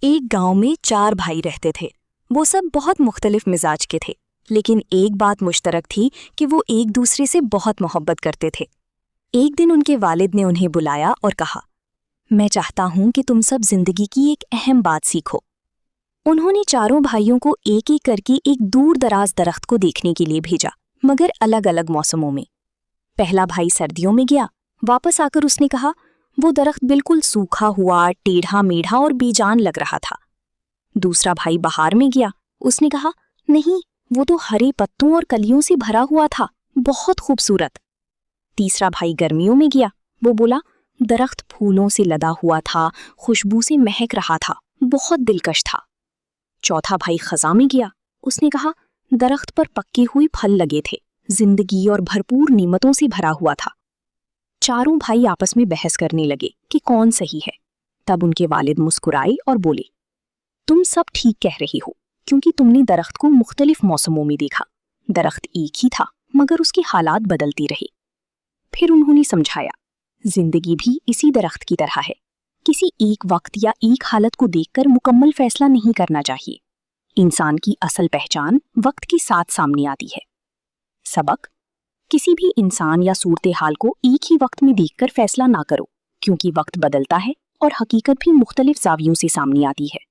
ایک گاؤں میں 4 بھائی رہتے تھے۔ وہ سب بہت مختلف مزاج کے تھے، لیکن ایک بات مشترک تھی کہ وہ ایک دوسرے سے بہت محبت کرتے تھے۔ ایک دن ان کے والد نے انہیں بلایا اور کہا، میں چاہتا ہوں کہ تم سب زندگی کی ایک اہم بات سیکھو۔ انہوں نے چاروں بھائیوں کو ایک ایک کر کے ایک دور دراز درخت کو دیکھنے کے لیے بھیجا، مگر الگ الگ موسموں میں۔ پہلا بھائی سردیوں میں گیا، واپس آ کر اس نے کہا، وہ درخت بالکل سوکھا ہوا، ٹیڑھا میڑھا اور بے جان لگ رہا تھا۔ دوسرا بھائی بہار میں گیا، اس نے کہا، نہیں، وہ تو ہرے پتوں اور کلیوں سے بھرا ہوا تھا، بہت خوبصورت۔ تیسرا بھائی گرمیوں میں گیا، وہ بولا، درخت پھولوں سے لدا ہوا تھا، خوشبو سے مہک رہا تھا، بہت دلکش تھا۔ چوتھا بھائی خزاں میں گیا، اس نے کہا، درخت پر پکے ہوئے پھل لگے تھے، زندگی اور بھرپور نعمتوں سے بھرا ہوا تھا۔ چاروں بھائی آپس میں بحث کرنے لگے کہ کون صحیح ہے۔ تب ان کے والد مسکرائے اور بولے، تم سب ٹھیک کہہ رہی ہو، کیونکہ تم نے درخت کو مختلف موسموں میں دیکھا۔ درخت ایک ہی تھا، مگر اس کے حالات بدلتی رہے۔ پھر انہوں نے سمجھایا، زندگی بھی اسی درخت کی طرح ہے، کسی ایک وقت یا ایک حالت کو دیکھ کر مکمل فیصلہ نہیں کرنا چاہیے۔ انسان کی اصل پہچان وقت کے ساتھ سامنے آتی ہے۔ سبق: کسی بھی انسان یا صورتحال کو ایک ہی وقت میں دیکھ کر فیصلہ نہ کرو، کیونکہ وقت بدلتا ہے اور حقیقت بھی مختلف زاویوں سے سامنے آتی ہے۔